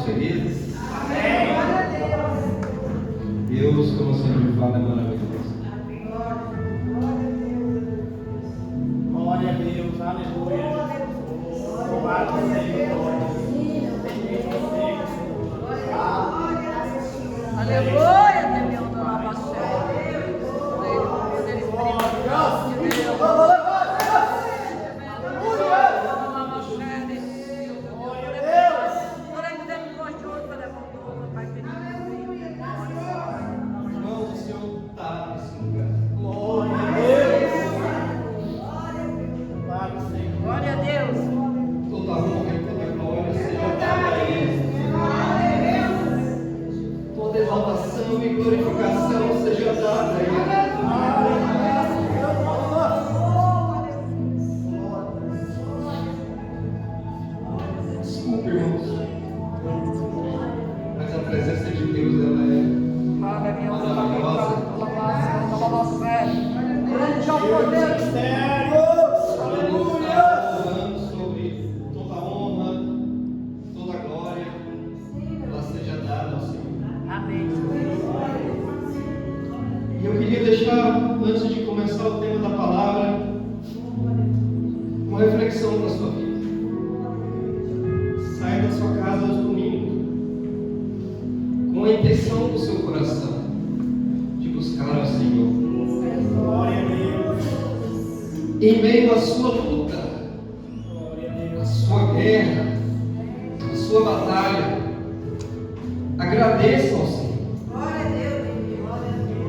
felizes? Deus, como sempre fala, é maravilhoso. Glória a Deus, aleluia. Louvado seja o Senhor. Aleluia, Deus, da nova fé. Irmãos, o Senhor está nesse lugar. Glória a Deus. Louvado seja o Glória a Deus. Toda honra e toda glória seja dada a Ele. Toda exaltação e glorificação seja dada a Ele. Desculpe, irmãos, mas a presença de Deus, ela é maravilhosa. Grande é o poder. Aleluia! Falando sobre toda honra, toda glória, ela seja dada ao Senhor. Amém. E eu queria deixar, antes de começar o tema da palavra, uma reflexão para a sua vida. Saia da sua casa aos domingos com a intenção do seu coração de buscar ao Senhor. Glória a Deus. Em meio à sua luta, Glória a Deus. à sua guerra, à sua batalha, agradeça ao Senhor,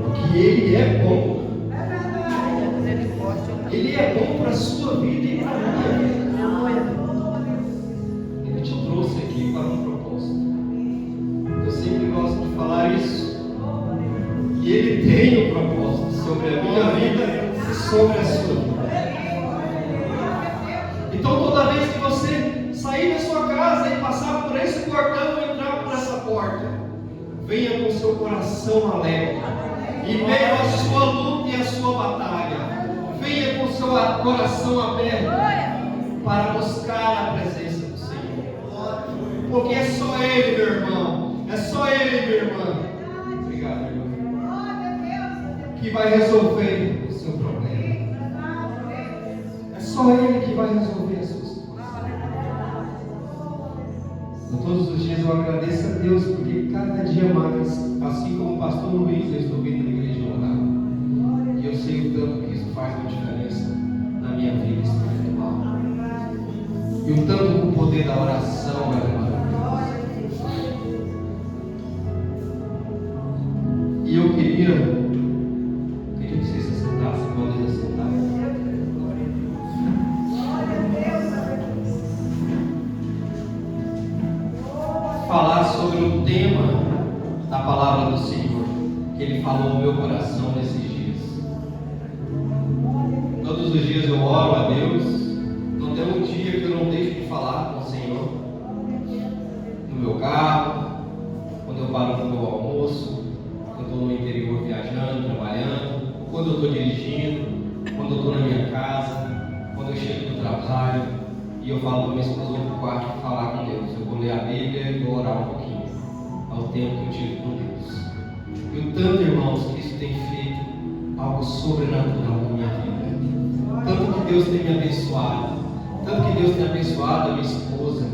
porque Ele é bom. Ele é bom para a sua vida e para a minha vida. Ele te trouxe aqui para um propósito. Eu sempre gosto de falar isso. E Ele tem um propósito sobre a minha vida e sobre a sua vida. Então, toda vez que você sair da sua casa e passar por esse portão e entrar por essa porta, venha com seu coração alegre. Em meio à sua luta e à sua batalha, venha com seu coração aberto para buscar a presença do Senhor. Porque é só Ele, meu irmão. É só Ele, minha irmã. Obrigado, irmão. Que vai resolver o seu problema. É só Ele que vai resolver a sua situação. Então, todos os dias eu agradeço a Deus, porque cada dia mais, assim como o pastor Luiz, eu estou vindo na igreja orar. E eu sei o tanto que isso faz uma diferença na minha vida espiritual. E o tanto que o poder da oração é maravilhoso. E eu queria que vocês se sentassem, podem se sentar. Falar sobre o tema da palavra do Senhor, que Ele falou no meu coração nesses dias. Todos os dias eu oro a Deus, não tem um dia que eu não deixo de falar com o Senhor. No meu carro, quando eu paro no meu almoço, quando eu estou no interior viajando, trabalhando, quando eu estou dirigindo, quando eu estou na minha casa, quando eu chego do trabalho, e eu falo para minha esposa, vou para o quarto falar com Deus. Eu vou ler a Bíblia e vou orar um pouquinho, ao tempo que eu tive com Deus. E o tanto, irmãos, que isso tem feito algo sobrenatural na minha vida. Tanto que Deus tem me abençoado, tanto que Deus tem abençoado a minha esposa,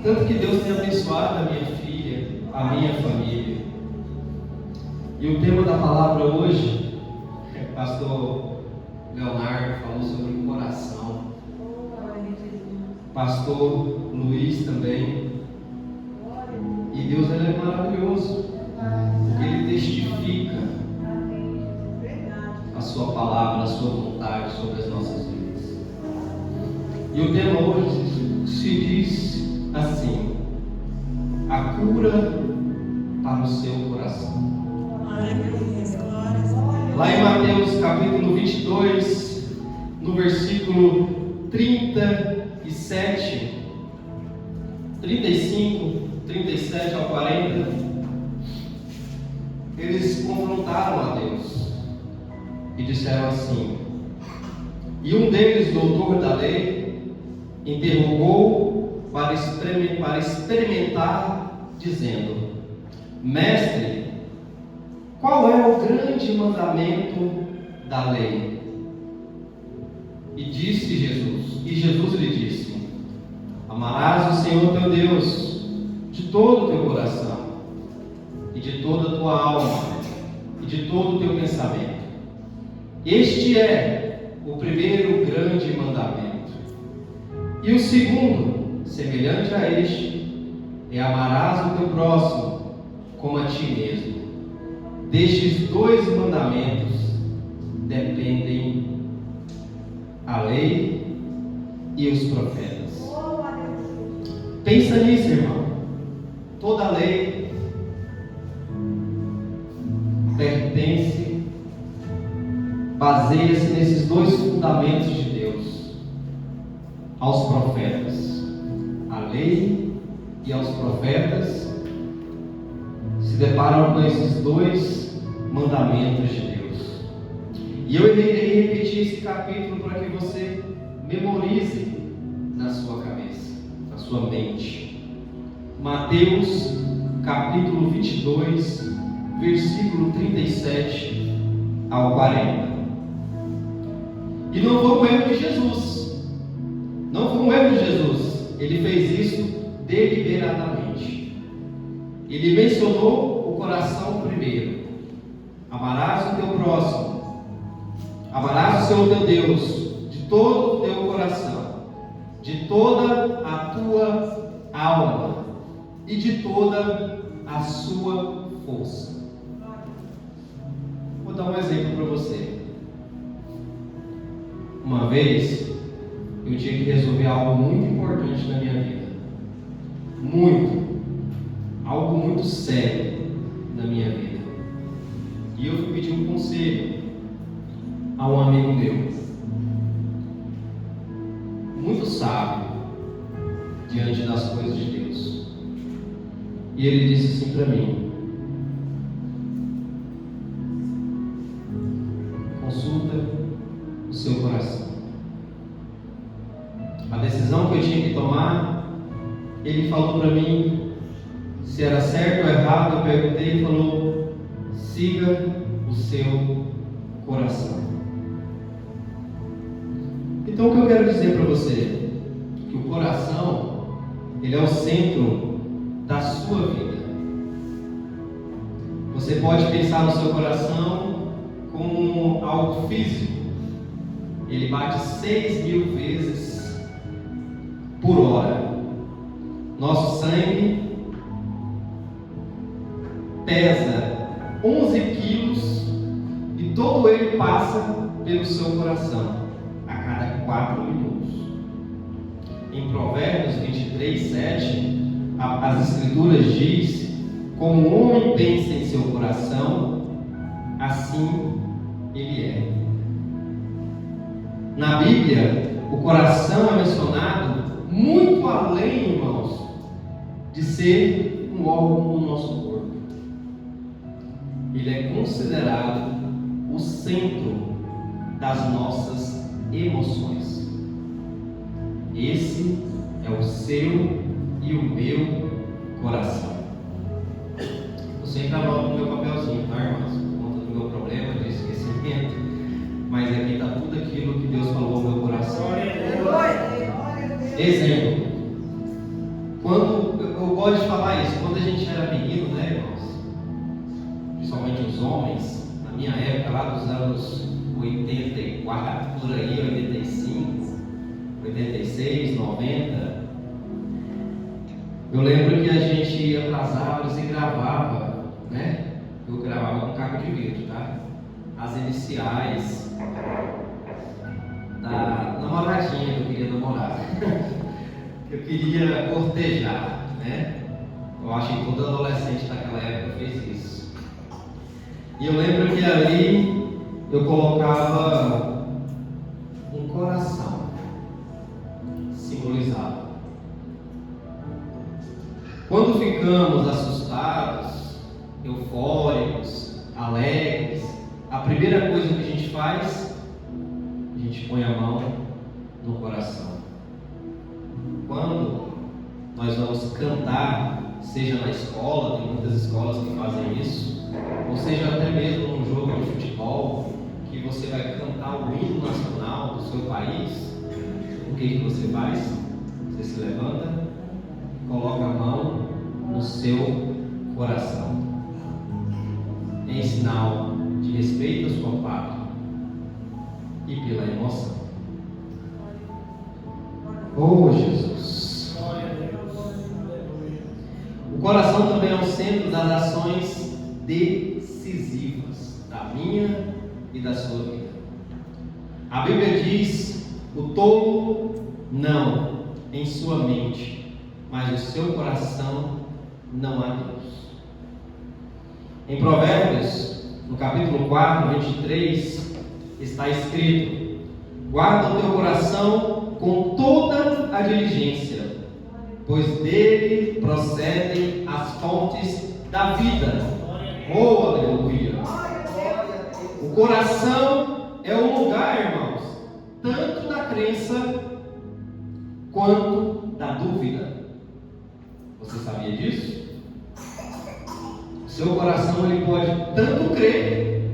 tanto que Deus tem abençoado a minha filha, a minha família. E o tema da palavra hoje, pastor Leonardo falou sobre o coração, pastor Luiz também. E Deus, ele é maravilhoso, porque Ele testifica a sua palavra, a sua vontade sobre as nossas vidas. E o tema hoje se diz assim: a cura para o seu coração. Lá em Mateus capítulo 22, no versículo 37, 35, 37 ao 40, eles confrontaram a Deus e disseram assim. E um deles, doutor da lei, interrogou para experimentar dizendo: Mestre, qual é o grande mandamento da lei? E Jesus lhe disse: Amarás o Senhor teu Deus de todo o teu coração, e de toda a tua alma, e de todo o teu pensamento. Este é o primeiro grande mandamento. E o segundo, semelhante a este, é: amarás o teu próximo como a ti mesmo. Destes dois mandamentos dependem a lei e os profetas. Pensa nisso, irmão. Toda a lei baseia-se nesses dois fundamentos de Deus: aos profetas. A lei e aos profetas se deparam com esses dois mandamentos de Deus. E eu irei repetir esse capítulo para que você memorize na sua cabeça, na sua mente. Mateus capítulo 22, versículo 37 ao 40. E não foi um erro de Jesus. Não foi um erro de Jesus. Ele fez isso deliberadamente. Ele mencionou o coração primeiro. Amarás o teu próximo. Amarás o Senhor teu Deus de todo o teu coração, de toda a tua alma e de toda a sua força. Vou dar um exemplo para você. Uma vez eu tinha que resolver algo muito importante na minha vida. Algo muito sério na minha vida. E eu fui pedir um conselho a um amigo meu, muito sábio diante das coisas de Deus. E ele disse assim para mim: consulta o seu coração. A decisão que eu tinha que tomar, ele falou para mim se era certo ou errado. Eu perguntei, ele falou: siga o seu coração. Então o que eu quero dizer para você? Que o coração, ele é o centro da sua vida. Você pode pensar no seu coração como algo físico. Ele bate 6.000 vezes por hora. Nosso sangue pesa 11 quilos e todo ele passa pelo seu coração a cada 4 minutos. Em Provérbios 23:7, as Escrituras diz: como o homem pensa em seu coração, assim ele é. Na Bíblia, o coração é mencionado muito além, irmãos, de ser um órgão do nosso corpo. Ele é considerado o centro das nossas emoções. Esse é o seu e o meu coração. Eu sempre anoto no meu papelzinho, tá, irmãos? Por conta do meu problema de esquecimento. Mas aqui está tudo aquilo que Deus falou no meu coração. Exemplo. Eu gosto de falar isso, quando a gente era menino, né, irmãos? Principalmente os homens, na minha época, lá dos anos 84, por aí, 85, 86, 90. Eu lembro que a gente ia para as árvores e gravava, né? Eu gravava com caco de vidro, tá? As iniciais da namoradinha que eu queria namorar, que eu queria cortejar, né? Eu acho que todo adolescente daquela época fez isso. E eu lembro que ali eu colocava um coração simbolizado. Quando ficamos assustados, eufóricos, alegres, a primeira coisa que a gente faz, a gente põe a mão no coração. Quando nós vamos cantar, seja na escola, tem muitas escolas que fazem isso, ou seja até mesmo num jogo de futebol, que você vai cantar o hino nacional do seu país, o que você faz? Você se levanta, coloca a mão no seu coração, em sinal de respeito à sua pátria e pela emoção. Oh Jesus! O coração também é o centro das ações decisivas da minha e da sua vida. A Bíblia diz: o tolo não em sua mente, mas no seu coração não há Deus. Em Provérbios, no capítulo 4, 23, está escrito: guarda o teu coração com toda a diligência, pois dele procedem as fontes da vida. Oh, aleluia! O coração é o lugar, irmãos, tanto da crença quanto da dúvida. Você sabia disso? O seu coração ele pode tanto crer,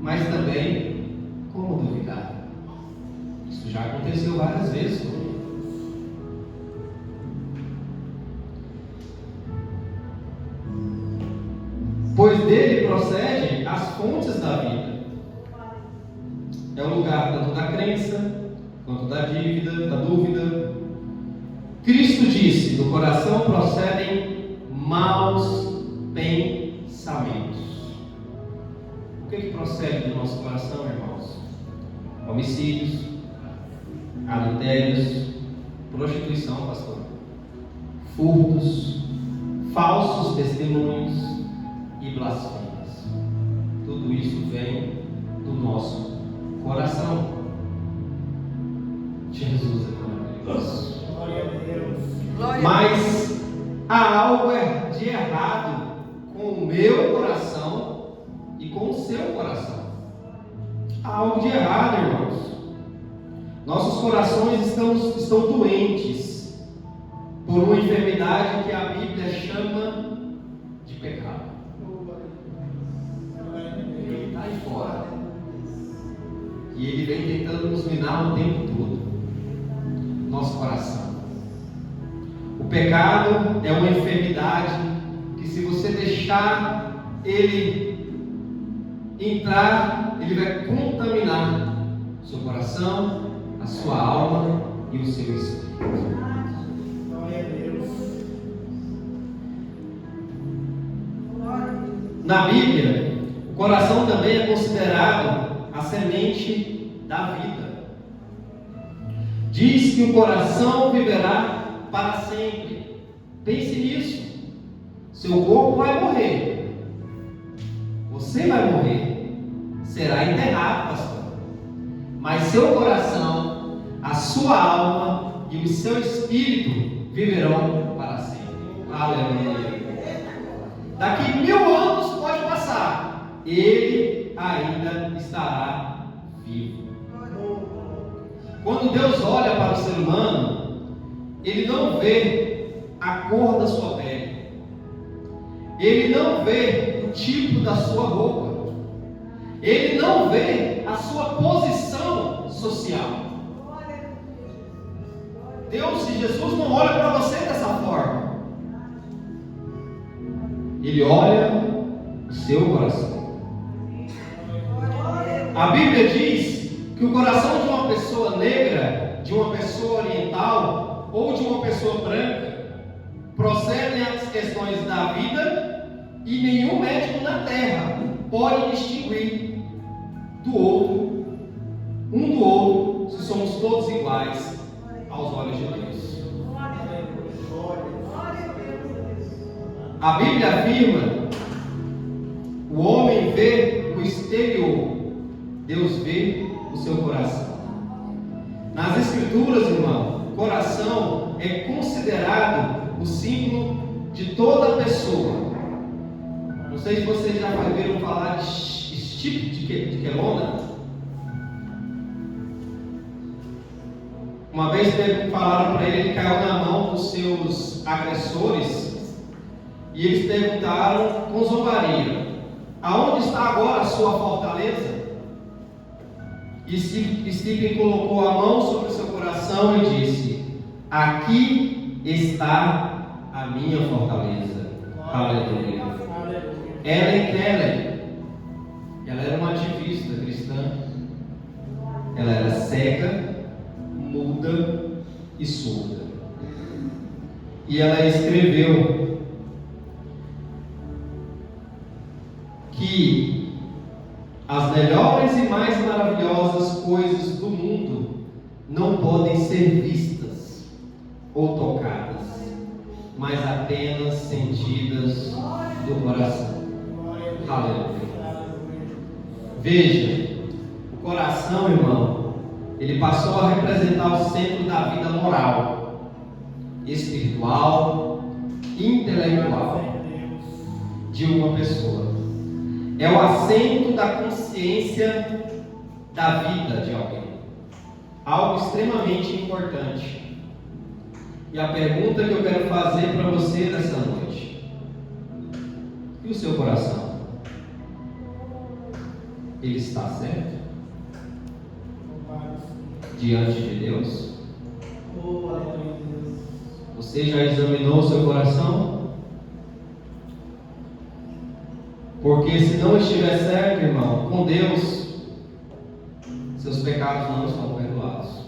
mas também como duvidar. Isso já aconteceu várias vezes comigo. Pois dele procede as fontes da vida. É o lugar tanto da crença, quanto da dívida, da dúvida. Cristo disse: do coração procedem maus pensamentos. O que procede do nosso coração, irmãos? Homicídios, adultérios, prostituição, pastor, furtos, falsos testemunhos e blasfêmias. Tudo isso vem do nosso coração. Jesus é maravilhoso. Glória a Deus. Mas há algo de errado com o meu coração e com o seu coração. Há algo de errado, irmãos. Nossos corações estão doentes por uma enfermidade que a Bíblia chama de pecado. Ele está aí fora. E ele vem tentando nos minar o tempo todo. Nosso coração. O pecado é uma enfermidade que, se você deixar ele entrar, ele vai contaminar o seu coração, a sua alma e o seu espírito. Glória a Deus. Na Bíblia, o coração também é considerado a semente da vida. Diz que o coração viverá para sempre. Pense nisso. Seu corpo vai morrer. Você vai morrer. Será enterrado, pastor. Mas seu coração, a sua alma e o seu espírito viverão para sempre. Aleluia. Daqui 1000 anos pode passar. Ele ainda estará vivo. Quando Deus olha para o ser humano, Ele não vê a cor da sua pele, Ele não vê o tipo da sua roupa, Ele não vê a sua posição social. Deus e Jesus não olha para você dessa forma. Ele olha o seu coração. A Bíblia diz que o coração de uma pessoa negra, de uma pessoa oriental ou de uma pessoa branca procedem as questões da vida, e nenhum médico na terra pode distinguir um do outro, se somos todos iguais aos olhos de Deus. A Bíblia afirma: o homem vê o exterior, Deus vê o seu coração. Nas Escrituras, irmão, o coração é considerado o símbolo de toda pessoa. Não sei se vocês já ouviram falar de Chip de Quelona. Uma vez falaram para ele, ele caiu na mão dos seus agressores e eles perguntaram com zombaria: aonde está agora a sua fortaleza? E Stephen colocou a mão sobre o seu coração e disse: aqui está a minha fortaleza. Aleluia. Helen Keller, ela era uma ativista cristã. Ela era cega, muda e surda. E ela escreveu que as melhores e mais maravilhosas coisas do mundo não podem ser vistas ou tocadas, mas apenas sentidas do coração. Aleluia. Veja, o coração, irmão, ele passou a representar o centro da vida moral, espiritual, intelectual de uma pessoa. É o assento da consciência da vida de alguém. Algo extremamente importante. E a pergunta que eu quero fazer para você nessa noite: e o seu coração? Ele está certo? Diante de Deus? Você já examinou o seu coração? Porque se não estiver certo, irmão, com Deus, seus pecados não estão perdoados.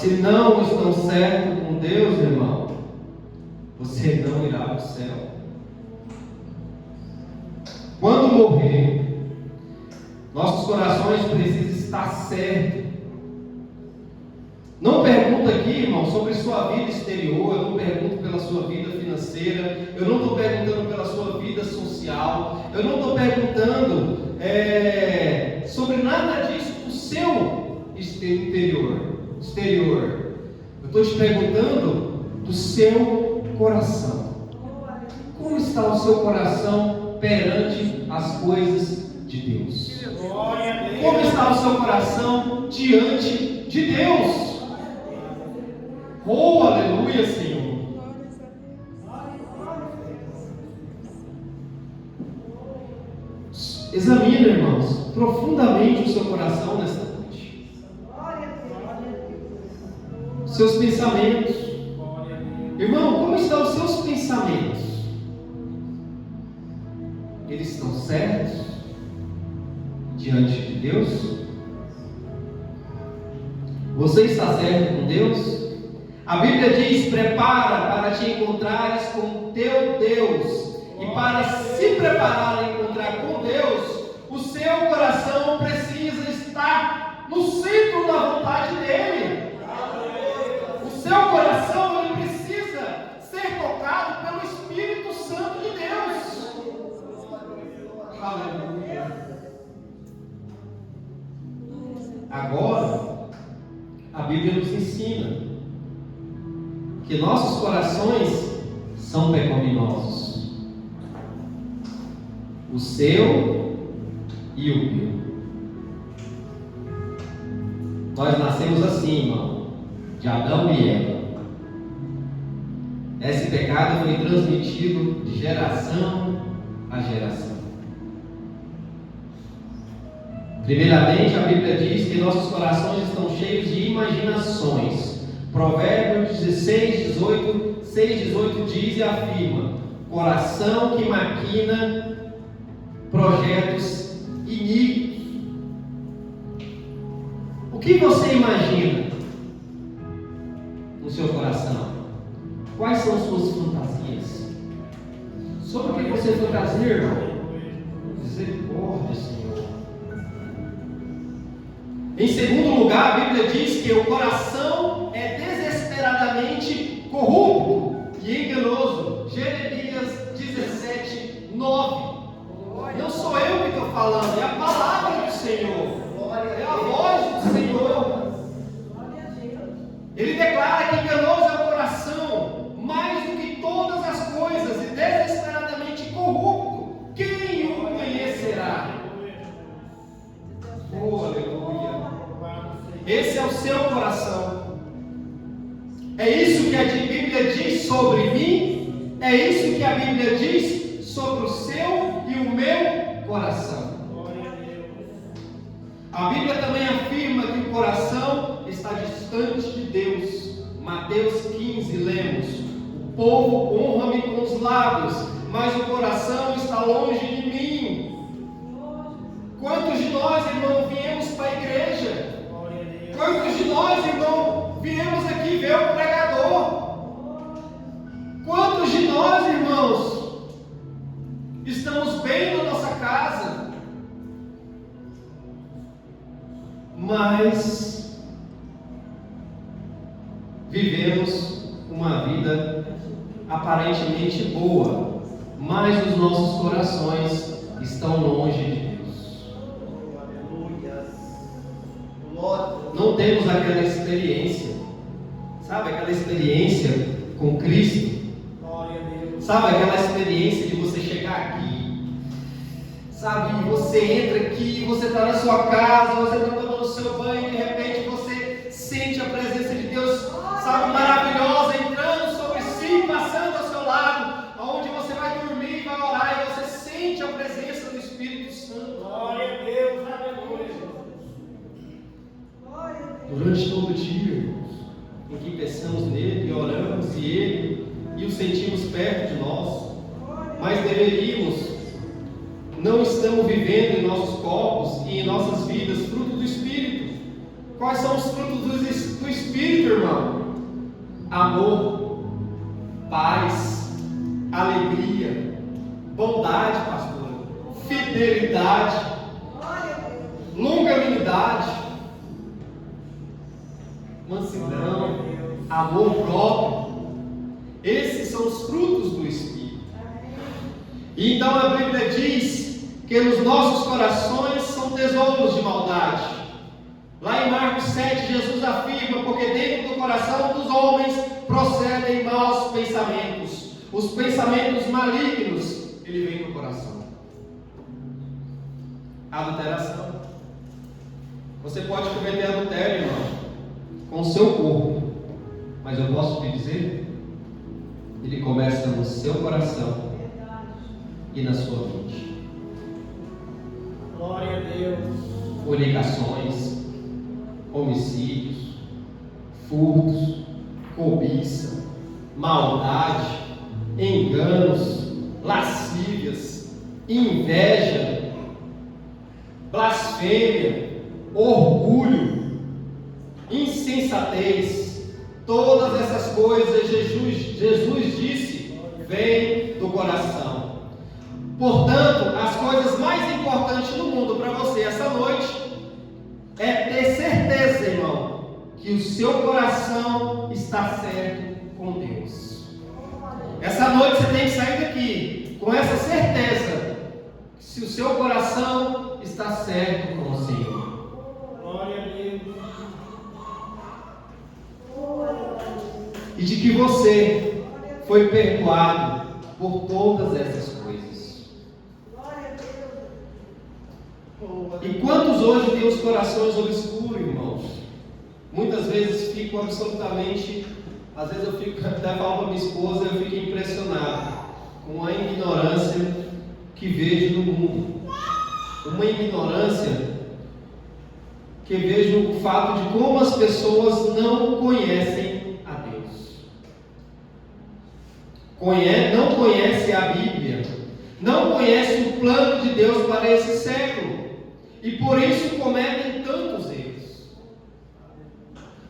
Se não estão certos com Deus, irmão, você não irá para o céu. Quando morrer, nossos corações precisam estar certos. Não pergunto aqui, irmão, sobre sua vida exterior. Eu não pergunto pela sua vida financeira. Eu não estou perguntando pela sua vida social. Eu não estou perguntando sobre nada disso do seu exterior. Eu estou te perguntando do seu coração. Como está o seu coração perante as coisas de Deus? Como está o seu coração diante de Deus? Oh, aleluia, Senhor. Examine, irmãos, profundamente o seu coração nesta noite. Seus pensamentos. Irmão, como estão os seus pensamentos? Eles estão certos diante de Deus? Você está certo com Deus? A Bíblia diz: prepara para te encontrares com teu Deus. E para se preparar a encontrar com Deus, o seu coração precisa estar no centro da vontade dEle. O seu coração, ele precisa ser tocado pelo Espírito Santo de Deus. Aleluia. Agora, a Bíblia nos ensina que nossos corações são pecaminosos. O seu e o meu. Nós nascemos assim, irmão, de Adão e Eva. Esse pecado foi transmitido de geração a geração. Primeiramente, a Bíblia diz que nossos corações estão cheios de imaginações. Provérbios 6:18 diz e afirma: coração que maquina projetos iníquos. O que você imagina no seu coração? Quais são suas fantasias? Sobre o que você fantasia, irmão? Misericórdia, Senhor. Em segundo lugar, a Bíblia diz que o coração é desesperadamente corrupto e enganoso. Jeremias 17:9. Não sou eu que estou falando, é a palavra do Senhor, é a voz do Senhor. Ele declara que enganoso é o coração, mais do que todas as coisas, e desesperadamente corrupto. Quem o conhecerá? Oh, aleluia. isso que a Bíblia diz sobre mim, é isso que a Bíblia diz sobre o seu e o meu coração. A Bíblia também afirma que o coração está distante de Deus. Mateus 15, lemos: o povo honra-me com os lábios, mas o coração está longe de mim. Quantos de nós, irmão, viemos para a igreja? Quantos de nós, irmão, viemos aqui ver o pregador? Quantos de nós, irmãos, estamos bem na nossa casa, mas vivemos uma vida aparentemente boa, mas os nossos corações estão longe de Deus. Não temos aquela experiência, sabe, aquela experiência com Cristo, sabe, aquela experiência de você chegar aqui, sabe, você entra aqui, você está na sua casa, você está tomando o seu banho, de repente você sente a presença de Deus, sabe, maravilhosa, entrando sobre si, passando ao seu lado, aonde você vai dormir e vai orar, e você sente a presença do Espírito Santo. Glória a Deus, aleluia. Durante todo o dia, irmãos, em que pensamos nele, oramos e o sentimos perto de nós, mas não estamos vivendo em nossos corpos e em nossas vidas fruto do Espírito. Quais são os frutos do Espírito, irmão? Amor, paz, alegria, bondade, pastor, fidelidade, longanimidade, mansidão, amor próprio. Esses são os frutos do Espírito. E então a Bíblia diz que nos nossos corações são tesouros de maldade. Lá em Marcos 7, Jesus afirma: porque dentro do coração dos homens procedem maus pensamentos. Os pensamentos malignos, ele vem do coração. Adulteração. Você pode cometer adultério, irmão, com o seu corpo, mas eu posso te dizer, ele começa no seu coração e na sua mente. Glória a Deus. Fornicações, homicídios, furtos, cobiça, maldade, enganos, lascívias, inveja, blasfêmia, orgulho, insensatez, todas essas coisas Jesus disse, vem do coração. Portanto, as coisas mais importantes no mundo para você essa noite é ter certeza, irmão, que o seu coração está certo com Deus. Essa noite você tem que sair daqui com essa certeza, que se o seu coração está certo com o Senhor. Glória a Deus. E de que você foi perdoado por todas essas coisas. E quantos hoje têm os corações obscuros, irmãos? Muitas vezes fico absolutamente, às vezes eu fico, até falo para minha esposa, eu fico impressionado com a ignorância que vejo no mundo. Uma ignorância que vejo o fato de como as pessoas não conhecem a Deus. Não conhecem a Bíblia, não conhecem o plano de Deus para esse século. E por isso cometem tantos erros.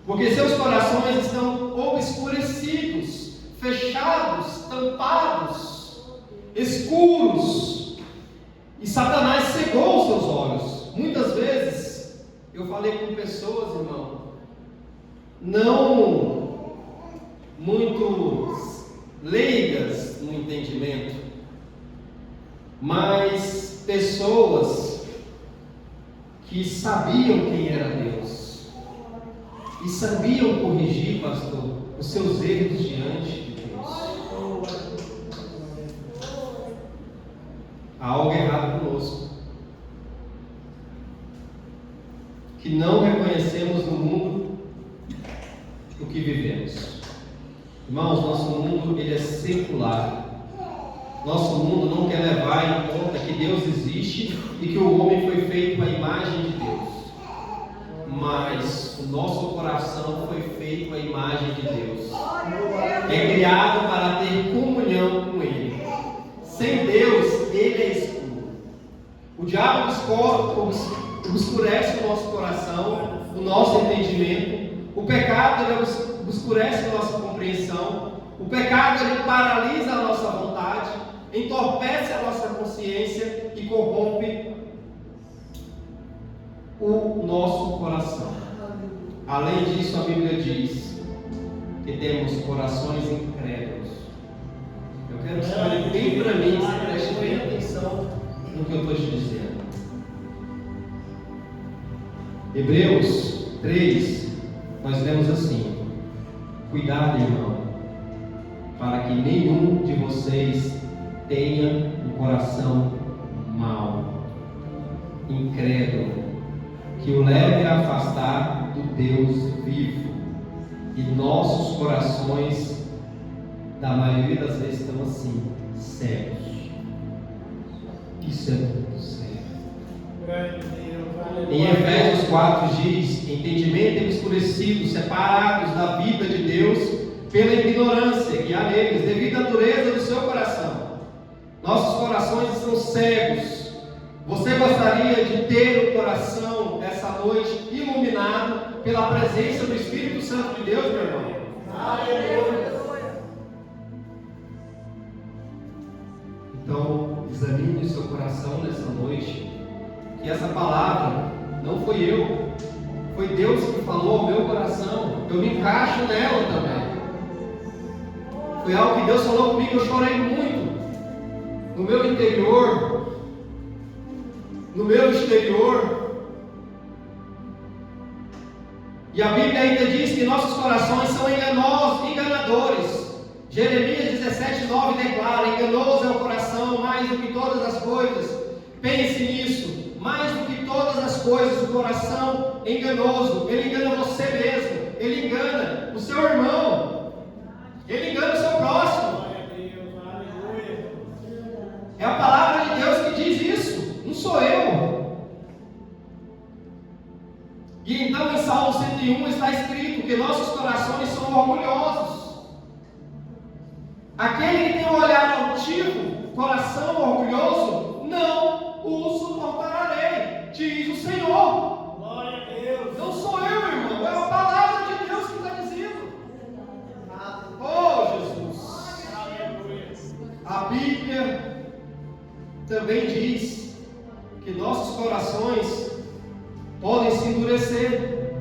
Porque seus corações estão obscurecidos, fechados, tampados, escuros. E Satanás cegou os seus olhos. Muitas vezes eu falei com pessoas, irmão, não muito leigas no entendimento, mas pessoas que sabiam quem era Deus e sabiam corrigir, pastor, os seus erros diante de Deus. Há algo errado conosco, que não reconhecemos no mundo o que vivemos. Irmãos, nosso mundo ele é secular. Nosso mundo não quer levar em conta que Deus existe e que o homem foi feito à imagem de Deus. Mas o nosso coração foi feito à imagem de Deus. É criado para ter comunhão com Ele. Sem Deus, Ele é escuro. O diabo obscurece o nosso coração, o nosso entendimento. O pecado ele obscurece a nossa compreensão. O pecado ele paralisa a nossa vontade, entorpece a nossa consciência e corrompe o nosso coração. Além disso, a Bíblia diz que temos corações incrédulos. Eu quero que você olhe bem para mim, você preste bem atenção no que eu estou te dizendo. Hebreus 3, nós lemos assim: cuidado, irmão, para que nenhum de vocês tenha um coração mau, incrédulo, que o leve a afastar do Deus vivo. E nossos corações, da maioria das vezes, estão assim, cegos. Isso é muito sério. Em Efésios 4 diz: entendimento obscurecido, separados da vida de Deus pela ignorância que há neles, devido à dureza do seu coração. Nossos corações estão cegos. Você gostaria de ter o coração essa noite iluminado pela presença do Espírito Santo de Deus, meu irmão? Então, examine o seu coração nessa noite, que essa palavra não foi eu, foi Deus que falou ao meu coração. Eu me encaixo nela também. Foi algo que Deus falou comigo, eu chorei muito. No meu interior, no meu exterior. E a Bíblia ainda diz que nossos corações são enganadores. Jeremias 17:9 declara: enganoso é o coração mais do que todas as coisas. Pense nisso, mais do que todas as coisas, o coração enganoso. Ele engana você mesmo, ele engana o seu irmão, ele engana o seu próximo. É a palavra de Deus que diz isso, não sou eu. E então em Salmo 101 está escrito que nossos corações são orgulhosos. Aquele que tem um olhar altivo, coração orgulhoso, não o suportarei, diz o Senhor. Glória a Deus. Não sou eu, irmão, é a palavra de Deus que está dizendo. Oh, Jesus. A Bíblia também diz que nossos corações podem se endurecer.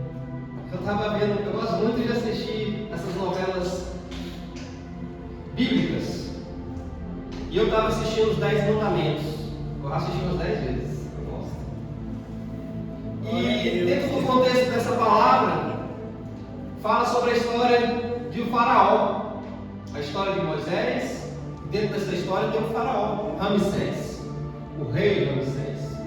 Eu estava vendo, eu gosto muito de assistir essas novelas bíblicas. E eu estava assistindo os 10 mandamentos. Eu assisti umas 10 vezes. Eu gosto. E dentro do contexto dessa palavra, fala sobre a história de um faraó. A história de Moisés. Dentro dessa história tem um faraó, Ramsés, o rei Ramsés.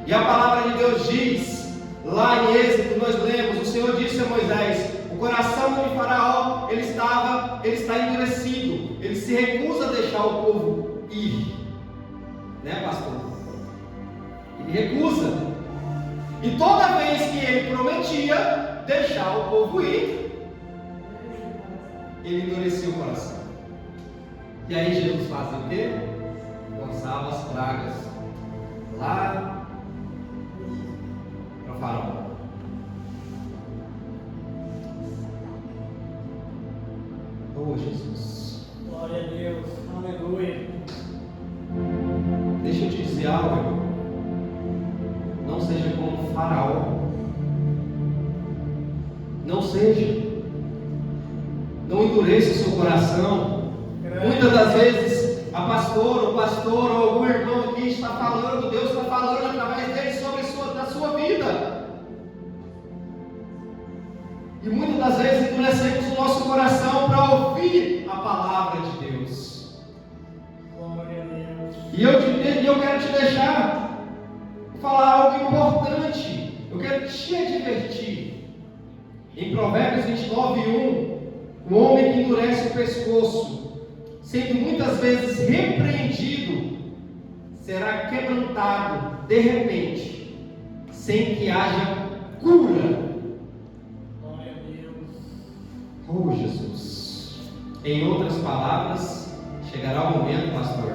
E a palavra de Deus diz, lá em Êxodo nós lemos, o Senhor disse a Moisés: o coração de Faraó, ele está endurecido, ele se recusa a deixar o povo ir, né, pastor? Ele recusa. E toda vez que ele prometia deixar o povo ir, ele endurecia o coração. E aí Jesus fazia o quê? Lançava as pragas lá para Faraó. Oh, Jesus. Glória a Deus. Aleluia. Deixa eu te dizer algo, irmão. Não seja como Faraó. Não seja. Não endureça o seu coração. Muitas das vezes a pastora, o pastor ou algum irmão aqui está falando, Deus está falando através dele sobre da sua vida. E muitas das vezes endurecemos o nosso coração para ouvir a palavra de Deus. Glória a Deus. E eu quero te deixar falar algo importante. Eu quero te advertir. Em Provérbios 29:1, Um homem que endurece o pescoço, sendo muitas vezes repreendido, será quebrantado de repente, sem que haja cura. Glória a Deus. Oh, Jesus. Em outras palavras, chegará o momento, pastor,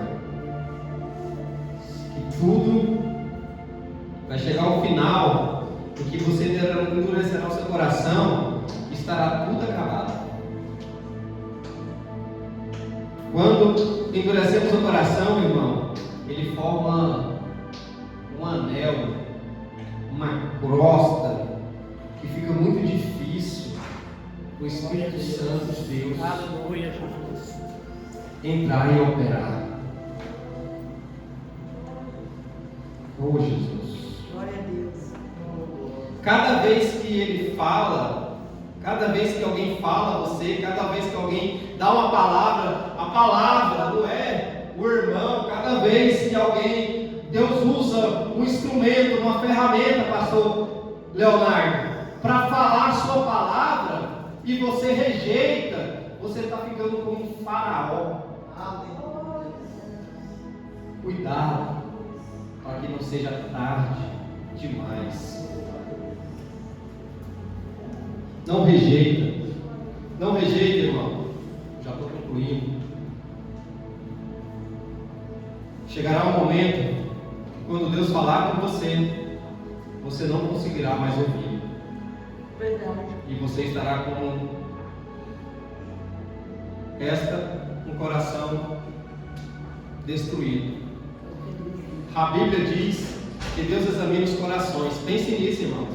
que tudo vai chegar ao final, em que você endurecerá o seu coração, e estará tudo acabado. Quando endurecemos o coração, irmão, ele forma um anel, uma crosta, que fica muito difícil o Espírito Santo de Deus Aleluia, Jesus. entrar e operar. Oh, Jesus. Glória a Deus. Cada vez que ele fala, cada vez que alguém fala a você, cada vez que alguém dá uma palavra, a palavra não é o irmão. Cada vez que alguém, Deus usa um instrumento, uma ferramenta, pastor Leonardo, para falar a sua palavra, e você rejeita, você está ficando como um faraó. Cuidado, para que não seja tarde demais. Não rejeita, não rejeita, irmão. Já estou concluindo. Chegará um momento, quando Deus falar com você, você não conseguirá mais ouvir. Verdade. E você estará como um coração destruído. A Bíblia diz que Deus examina os corações. Pense nisso, irmão.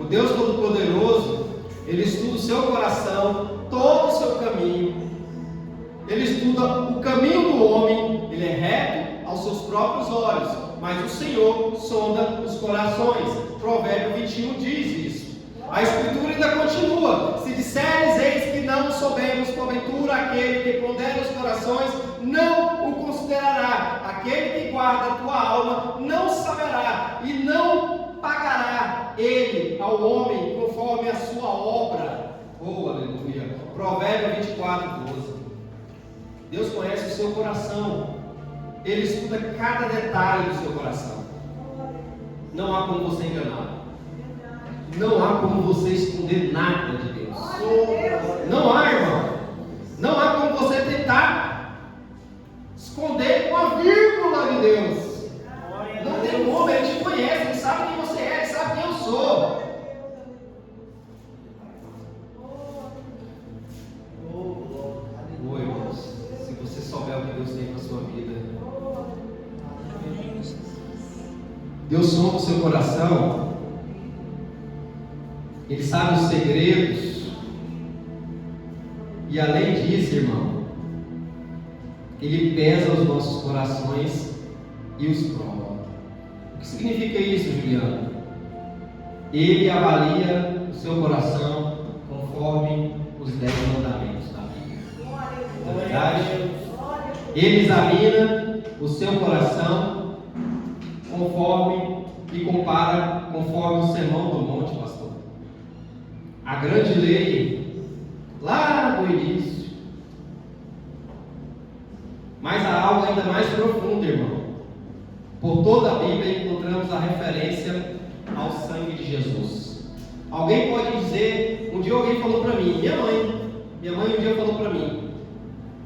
O Deus Todo-Poderoso, Ele estuda o seu coração, todo o seu caminho. Ele estuda o caminho do homem. Ele é reto aos seus próprios olhos, mas o Senhor sonda os corações. Provérbio 21 diz isso. A Escritura ainda continua: se disseres, eis que não soubemos, porventura aquele que pondera os corações não o considerará, aquele que guarda a tua alma não saberá, e não pagará ele ao homem conforme a sua obra. Oh, aleluia. Provérbio 24, 12. Deus conhece o seu coração, Ele estuda cada detalhe do seu coração. Não há como você enganar. Não há como você esconder nada de Deus. Não há, irmão. Não há como você tentar esconder uma vírgula de Deus. Não tem como. Ele te conhece, Ele sabe quem você é, Ele sabe quem eu sou. Oi, irmãos. Se você souber o que Deus tem para a sua vida, Deus sonda o seu coração. Ele sabe os segredos. E além disso, irmão, Ele pesa os nossos corações e os prova. O que significa isso, Juliano? Ele avalia o seu coração conforme os 10 mandamentos da Bíblia. Não é verdade? Ele examina o seu coração conforme e compara conforme o Sermão do Monte, pastor. A grande lei, lá no início. Mas há algo ainda mais profundo, irmão. Por toda a Bíblia encontramos a referência ao sangue de Jesus. Alguém pode dizer, um dia alguém falou para mim, minha mãe um dia falou para mim,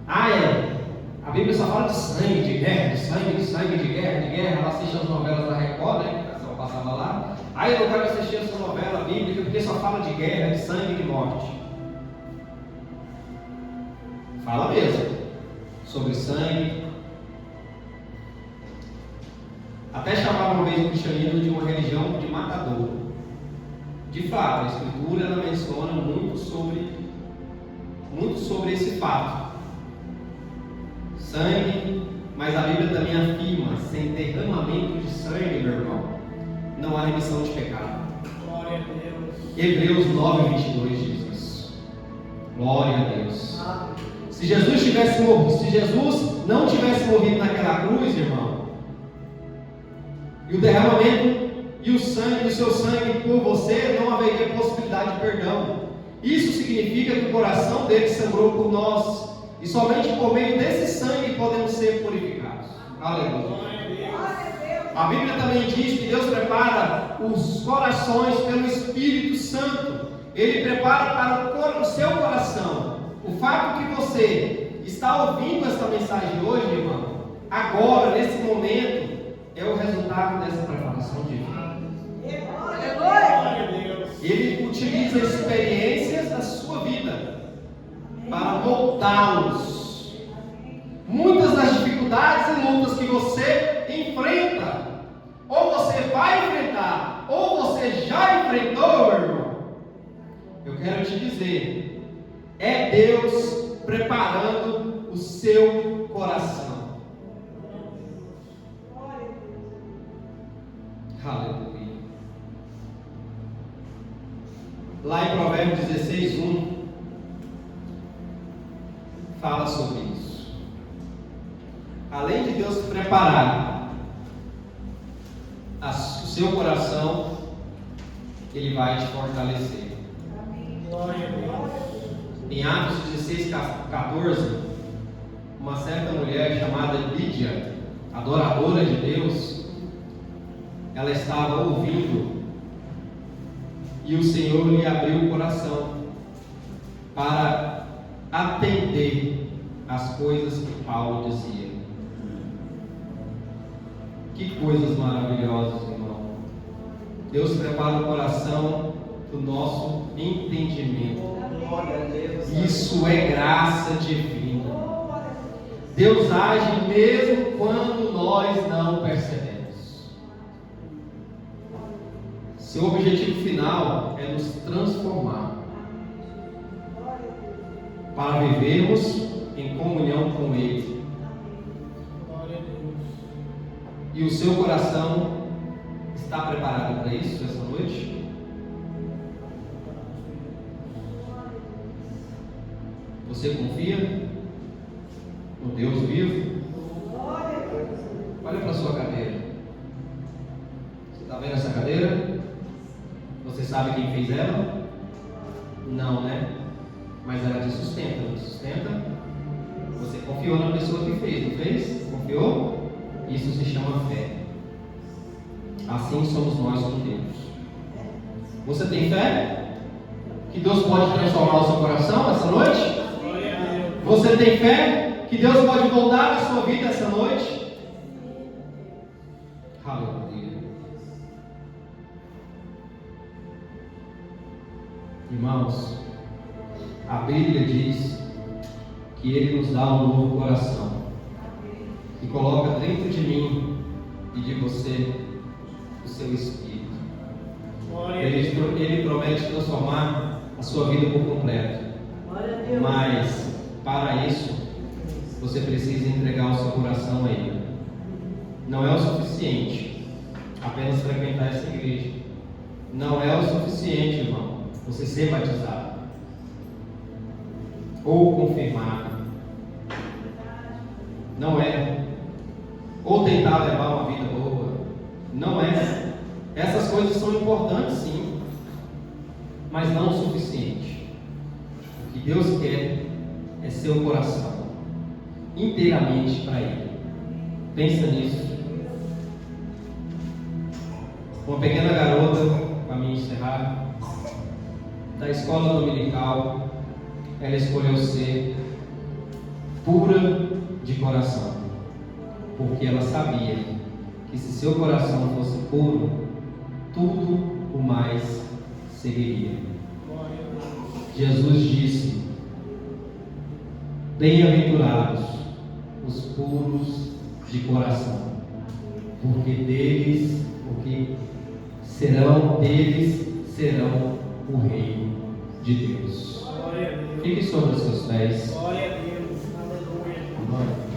a Bíblia só fala de sangue, de guerra, de sangue, de guerra. Ela assiste as novelas da Record, né? Que só passava lá. Aí eu não quero assistir essa novela bíblica porque só fala de guerra, de sangue e de morte. Fala mesmo sobre sangue. Até chamava uma vez o cristianismo de uma religião de matador. De fato, a Escritura ela menciona muito sobre esse fato. Sangue, mas a Bíblia também afirma: sem derramamento de sangue, meu irmão, não há remissão de pecado. Glória a Deus. Hebreus 9:22 diz isso. Glória a Deus. Se Jesus não tivesse morrido naquela cruz, irmão, e o derramamento e o sangue, o seu sangue por você, não haveria possibilidade de perdão. Isso significa que o coração dele sangrou por nós, e somente por meio desse sangue podemos ser purificados. Aleluia. A Bíblia também diz que Deus prepara os corações pelo Espírito Santo. Ele prepara para o seu coração. O fato que você está ouvindo esta mensagem hoje, irmão, agora, nesse momento, é o resultado dessa preparação divina. Ele utiliza experiências da sua vida para moldá-los. Muitas das dificuldades e lutas que você enfrenta, ou você vai enfrentar, ou você já enfrentou, meu irmão, eu quero te dizer, é Deus preparando o seu coração. Aleluia. Lá em Provérbios 16:1 fala sobre isso. Além de Deus preparar o seu coração, Ele vai te fortalecer. Em Atos 16:14, uma certa mulher chamada Lídia, adoradora de Deus, ela estava ouvindo e o Senhor lhe abriu o coração para atender as coisas que Paulo dizia. Que coisas maravilhosas, irmão. Deus prepara o coração do nosso entendimento. Isso é graça divina. Deus age mesmo quando nós não percebemos. Seu objetivo final é nos transformar para vivermos em comunhão com Ele. E o seu coração está preparado para isso essa noite? Você confia no Deus vivo? Olha para a sua cadeira. Você está vendo essa cadeira? Você sabe quem fez ela? Não, né? Mas ela te sustenta, não te sustenta? Você confiou na pessoa que fez, não fez? Confiou? Isso se chama fé. Assim somos nós com Deus. Você tem fé? Que Deus pode transformar o seu coração essa noite? Você tem fé? Que Deus pode moldar a sua vida essa noite? Aleluia. Irmãos, a Bíblia diz que Ele nos dá um novo coração e coloca dentro de mim e de você o seu Espírito. Ele promete transformar a sua vida por completo. Mas, para isso, você precisa entregar o seu coração a Ele. Não é o suficiente apenas frequentar essa igreja. Não é o suficiente, irmão, você ser batizado ou confirmado. Não é. Ou tentar levar uma vida boa. Não é. Essas coisas são importantes, sim, mas não o suficiente. O que Deus quer é seu coração inteiramente para Ele. Pensa nisso. Uma pequena garota, para mim encerrar, da escola dominical, ela escolheu ser pura de coração, porque ela sabia que se seu coração fosse puro, tudo o mais seguiria. Jesus disse: bem-aventurados os puros de coração, porque serão o reino de Deus. Fique sobre os seus pés. Glória a Deus. Aleluia. Amém.